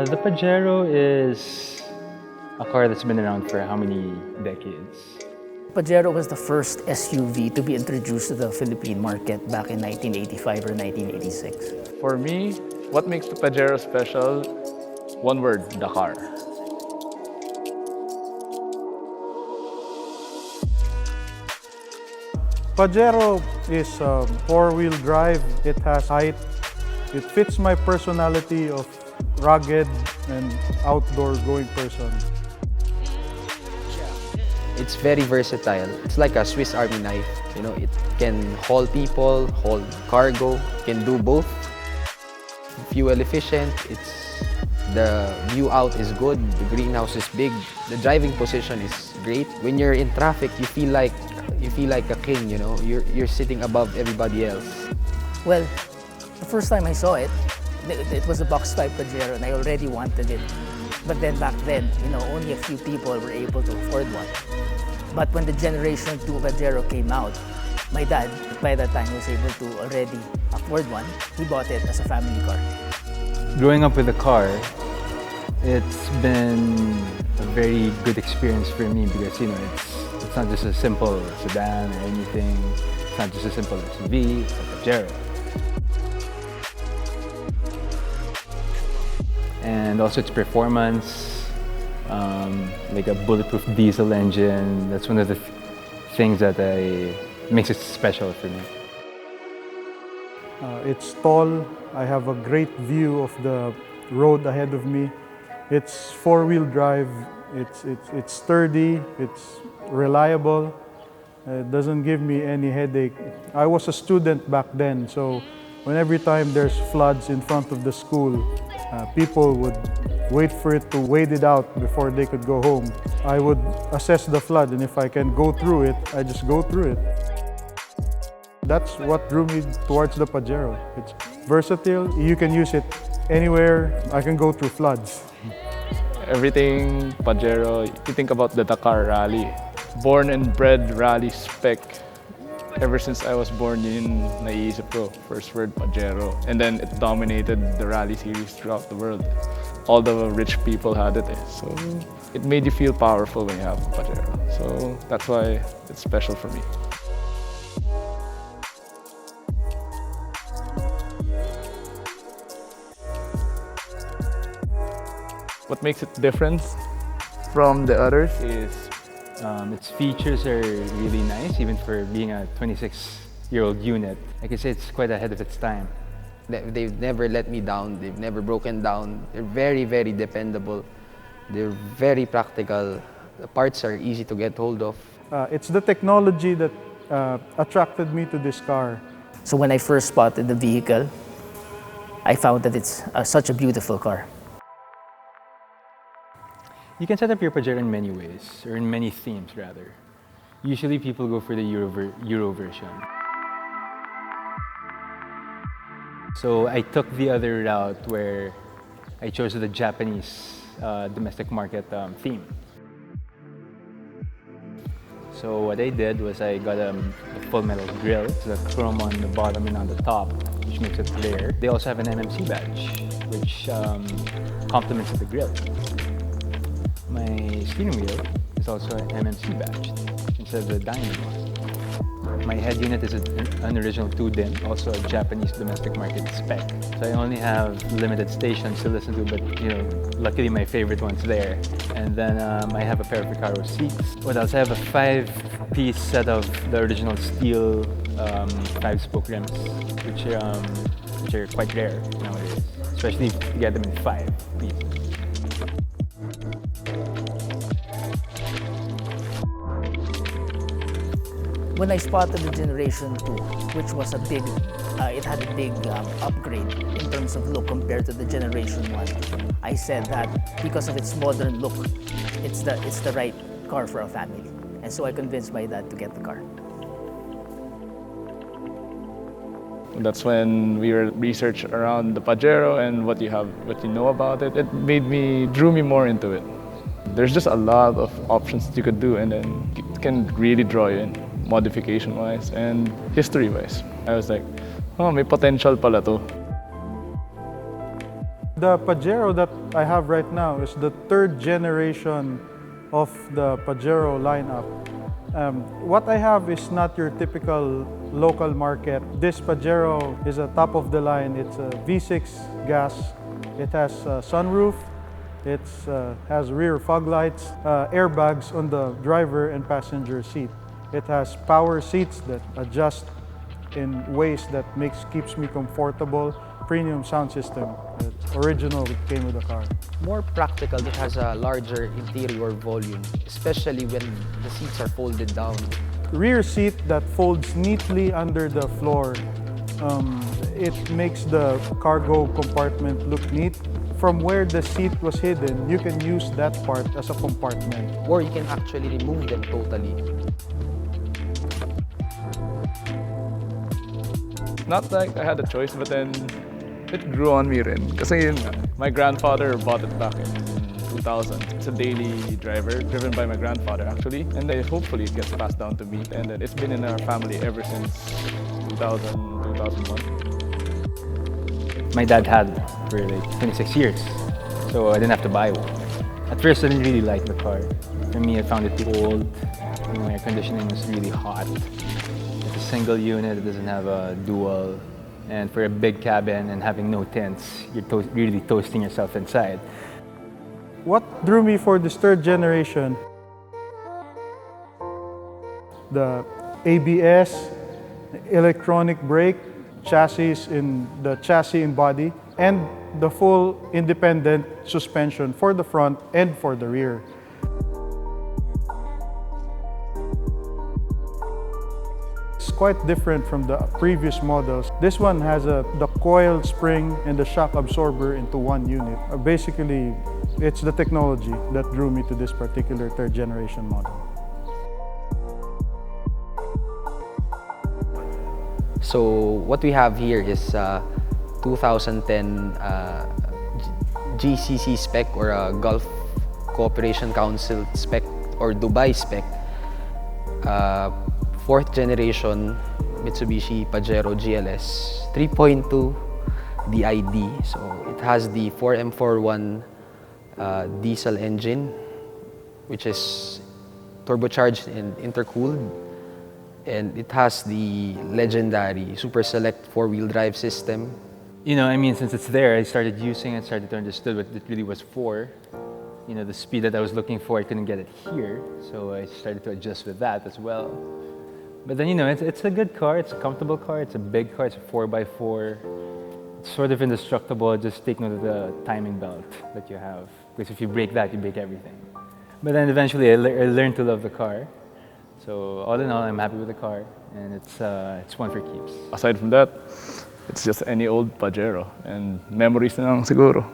The Pajero is a car that's been around for how many decades? Pajero was the first SUV to be introduced to the Philippine market back in 1985 or 1986. For me, what makes the Pajero special? One word, Dakar. Pajero is four-wheel drive. It has height. It fits my personality of rugged and outdoor going person. It's very versatile. It's like a Swiss Army knife. You know, it can haul people, haul cargo, can do both. Fuel efficient, the view out is good, the greenhouse is big, the driving position is great. When you're in traffic, you feel like a king, you know, you're sitting above everybody else. Well, the first time I saw it, it was a box type Pajero and I already wanted it. But then back then, you know, only a few people were able to afford one. But when the Generation 2 Pajero came out, my dad, by that time, was able to already afford one. He bought it as a family car. Growing up with a car, it's been a very good experience for me because, you know, it's not just a simple sedan or anything. It's not just a simple SUV, it's a Pajero. And also its performance, like a bulletproof diesel engine. That's one of the things that makes it special for me. It's tall. I have a great view of the road ahead of me. It's four-wheel drive. It's sturdy. It's reliable. It doesn't give me any headache. I was a student back then, so every time there's floods in front of the school, people would wait for it to wade it out before they could go home. I would assess the flood, and if I can go through it, I just go through it. That's what drew me towards the Pajero. It's versatile. You can use it anywhere. I can go through floods. Everything Pajero, you think about the Dakar rally. Born and bred rally spec. Ever since I was born, yun naiisip ko, first word Pajero. And then it dominated the rally series throughout the world. All the rich people had it. So it made you feel powerful when you have a Pajero. So that's why it's special for me. What makes it different from the others is Its features are really nice, even for being a 26-year-old unit. I can say it's quite ahead of its time. They've never let me down, they've never broken down. They're very, very dependable. They're very practical. The parts are easy to get hold of. It's the technology that attracted me to this car. So when I first spotted the vehicle, I found that it's such a beautiful car. You can set up your Pajero in many ways, or in many themes rather. Usually people go for the Euro version. So I took the other route where I chose the Japanese domestic market theme. So what I did was I got a full metal grille, the chrome on the bottom and on the top, which makes it rare. They also have an MMC badge, which complements the grille. My steering wheel is also an MMC badge instead of the diamond one. My head unit is an original 2-din, also a Japanese domestic market spec. So I only have limited stations to listen to, but you know, luckily my favorite one's there. And then I have a pair of Recaro seats. What else? I have a 5-piece set of the original steel 5-spoke rims, which are quite rare nowadays, especially if you get them in 5 pieces. When I spotted the Generation 2, which was it had a big upgrade in terms of look compared to the Generation 1, I said that because of its modern look, it's the right car for a family. And so I convinced my dad to get the car. That's when we were research around the Pajero and what you know about it. It drew me more into it. There's just a lot of options that you could do, and then it can really draw you in, modification-wise and history-wise. I was like, oh, may potential pala to. The Pajero that I have right now is the third generation of the Pajero lineup. What I have is not your typical local market. This Pajero is a top of the line. It's a V6 gas. It has a sunroof. It has rear fog lights, airbags on the driver and passenger seat. It has power seats that adjust in ways that keeps me comfortable. Premium sound system, original came with the car. More practical, it has a larger interior volume, especially when the seats are folded down. Rear seat that folds neatly under the floor. It makes the cargo compartment look neat. From where the seat was hidden, you can use that part as a compartment. Or you can actually remove them totally. Not like I had a choice, but then it grew on me rin. Kasi yun nga, my grandfather bought it back in 2000. It's a daily driver, driven by my grandfather actually. And then hopefully it gets passed down to me. And then it's been in our family ever since 2000, 2001. My dad had it for like 26 years, so I didn't have to buy one. At first, I didn't really like the car. For me, I found it too old. You know, air conditioning was really hot. It's a single unit, it doesn't have a dual. And for a big cabin and having no tints, you're really toasting yourself inside. What drew me for this third generation? The ABS, electronic brake, chassis in body, and the full independent suspension for the front and for the rear. It's quite different from the previous models. This one has the coil spring and the shock absorber into one unit. Basically, it's the technology that drew me to this particular third generation model. So what we have here is 2010 GCC spec, or a Gulf Cooperation Council spec, or Dubai spec. Fourth generation Mitsubishi Pajero GLS 3.2 DID. So it has the 4M41 diesel engine, which is turbocharged and intercooled. And it has the legendary Super Select 4-wheel drive system. You know, I mean, since it's there, I started using it, started to understand what it really was for. You know, the speed that I was looking for, I couldn't get it here, so I started to adjust with that as well. But then, you know, it's a good car, it's a comfortable car, it's a big car, it's a 4x4. It's sort of indestructible, just take note of the timing belt that you have. Because if you break that, you break everything. But then eventually I learned to love the car. So all in all, I'm happy with the car, and it's one for keeps. Aside from that, it's just any old Pajero, and memories na lang siguro.